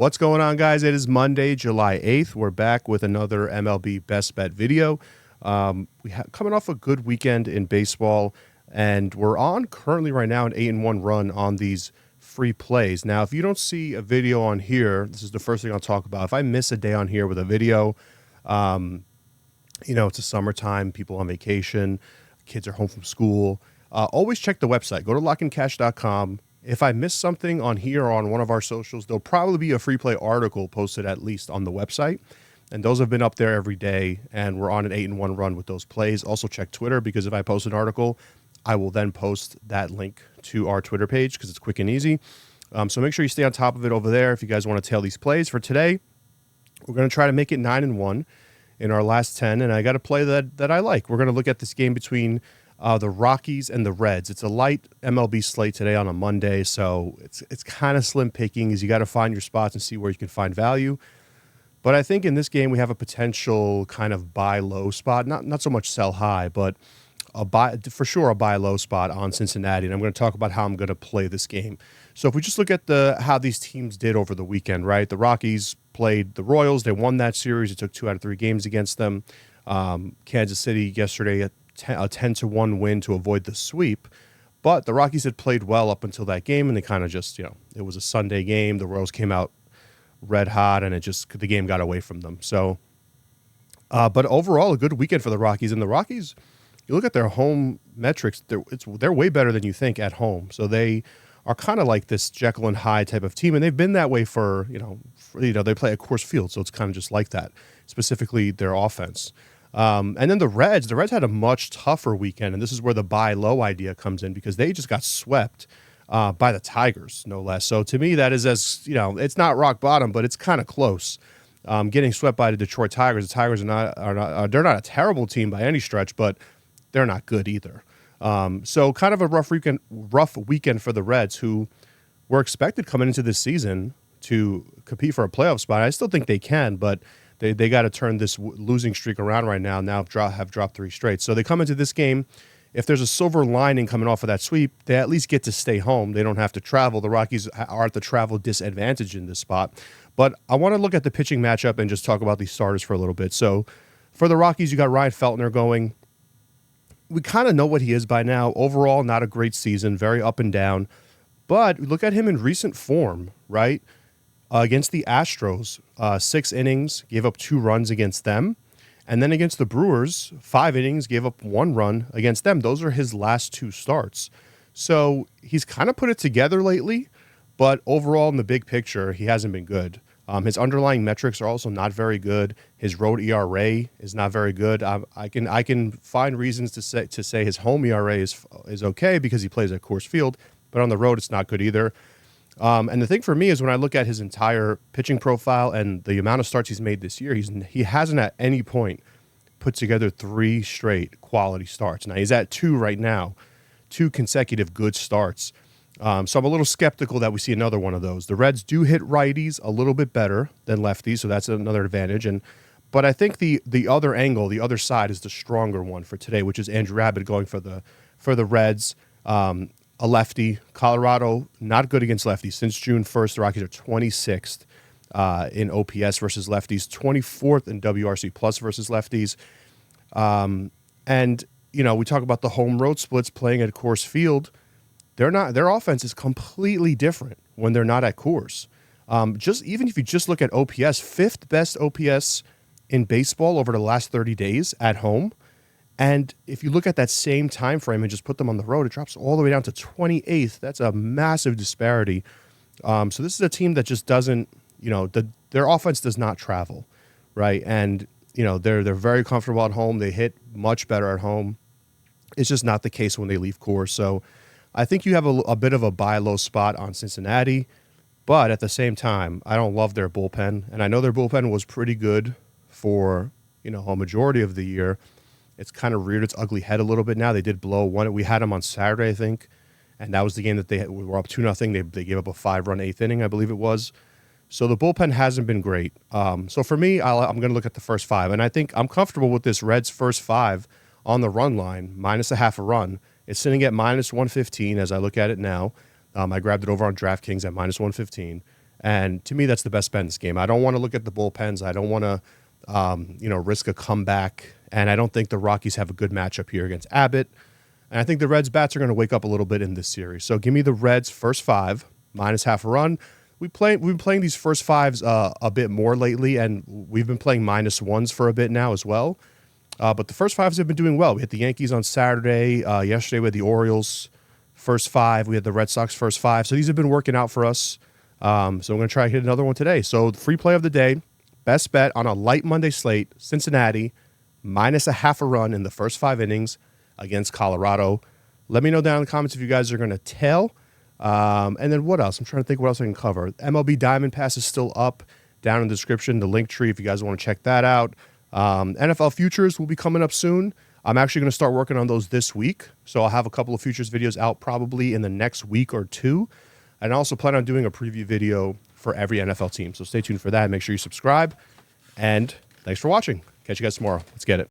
What's going on, guys? It is Monday, July 8th. We're back with another MLB Best Bet video. Coming off a good weekend in baseball, and we're on currently right now an 8-1 run on these free plays. Now, if you don't see a video on here, this is the first thing I'll talk about. If I miss a day on here with a video, it's a summertime, people on vacation, kids are home from school, always check the website. Go to lockandcash.com. If I miss something on here or on one of our socials, there'll probably be a free play article posted at least on the website. And those have been up there every day, and we're on an 8-1 run with those plays. Also check Twitter, because if I post an article, I will then post that link to our Twitter page because it's quick and easy. So make sure you stay on top of it over there if you guys want to tail these plays. For today, we're going to try to make it 9-1 in our last 10, and I got a play that I like. We're going to look at this game between the Rockies and the Reds. It's a light MLB slate today on a Monday, so it's kind of slim pickings. You got to find your spots and see where you can find value. But I think in this game we have a potential kind of buy low spot, not so much sell high, but a buy low spot on Cincinnati. And I'm going to talk about how I'm going to play this game. So if we just look at how these teams did over the weekend, right? The Rockies played the Royals. They won that series. It took 2 out of 3 games against them. Kansas City yesterday, a 10-1 win to avoid the sweep. But the Rockies had played well up until that game, and they kind of just, it was a Sunday game. The Royals came out red hot, and the game got away from them. So, but overall, a good weekend for the Rockies. And the Rockies, you look at their home metrics, they're way better than you think at home. So they are kind of like this Jekyll and Hyde type of team, and they've been that way for they play at Coors Field, so it's kind of just like that, specifically their offense. And then the Reds had a much tougher weekend, and this is where the buy low idea comes in, because they just got swept by the Tigers, no less. So to me, that is it's not rock bottom, but it's kind of close. Getting swept by the Detroit Tigers. The Tigers they're not a terrible team by any stretch, but they're not good either. So kind of a rough weekend for the Reds, who were expected coming into this season to compete for a playoff spot. I still think they can, but they got to turn this losing streak around right now. Now have dropped 3 straight. So they come into this game. If there's a silver lining coming off of that sweep, they at least get to stay home. They don't have to travel. The Rockies are at the travel disadvantage in this spot. But I want to look at the pitching matchup and just talk about these starters for a little bit. So for the Rockies, you got Ryan Feltner going. We kind of know what he is by now. Overall, not a great season, very up and down. But look at him in recent form, right? Against the Astros, 6 innings, gave up 2 runs against them. And then against the Brewers, 5 innings, gave up 1 run against them. Those are his last 2 starts. So he's kind of put it together lately, but overall in the big picture, he hasn't been good. His underlying metrics are also not very good. His road ERA is not very good. I can find reasons to say his home ERA is okay because he plays at Coors Field, but on the road it's not good either. And the thing for me is when I look at his entire pitching profile and the amount of starts he's made this year, he hasn't at any point put together 3 straight quality starts. Now he's at 2 right now, 2 consecutive good starts. So I'm a little skeptical that we see another one of those. The Reds do hit righties a little bit better than lefties, so that's another advantage. But I think the other angle, the other side, is the stronger one for today, which is Andrew Abbott going for the Reds. A lefty. Colorado, not good against lefties. Since June 1st, the Rockies are 26th in OPS versus lefties, 24th in WRC plus versus lefties. And we talk about the home road splits playing at Coors Field. Their offense is completely different when they're not at Coors. Even if you just look at OPS, 5th best OPS in baseball over the last 30 days at home. And if you look at that same time frame and just put them on the road, it drops all the way down to 28th. That's a massive disparity. So this is a team that just doesn't, their offense does not travel, right? And they're very comfortable at home. They hit much better at home. It's just not the case when they leave Coors. So I think you have a bit of a buy low spot on Cincinnati, but at the same time, I don't love their bullpen, and I know their bullpen was pretty good for a majority of the year. It's kind of reared its ugly head a little bit now. They did blow one. We had them on Saturday, I think, and that was the game that they were up 2-0. They gave up a 5-run 8th inning, I believe it was. So the bullpen hasn't been great. So for me, I'm going to look at the first 5, and I think I'm comfortable with this Reds first 5 on the run line, minus a half a run. It's sitting at minus 115 as I look at it now. I grabbed it over on DraftKings at minus 115. And to me, that's the best bet in this game. I don't want to look at the bullpens. I don't want to, risk a comeback. And I don't think the Rockies have a good matchup here against Abbott. And I think the Reds bats are going to wake up a little bit in this series. So give me the Reds first 5, minus half a run. We've been playing these first 5s a bit more lately, and we've been playing -1s for a bit now as well. But the first 5s have been doing well. We hit the Yankees on Saturday. Yesterday we had the Orioles first 5. We had the Red Sox first 5. So these have been working out for us. So I'm going to try to hit another one today. So the free play of the day, best bet on a light Monday slate, Cincinnati, minus a half a run in the first 5 innings against Colorado. Let me know down in the comments if you guys are going to tail. And then what else? I'm trying to think what else I can cover. MLB Diamond Pass is still up down in the description, the link tree if you guys want to check that out. NFL futures will be coming up soon. I'm actually going to start working on those this week. So I'll have a couple of futures videos out probably in the next week or 2. And I also plan on doing a preview video for every NFL team. So stay tuned for that. Make sure you subscribe. And thanks for watching. Catch you guys tomorrow. Let's get it.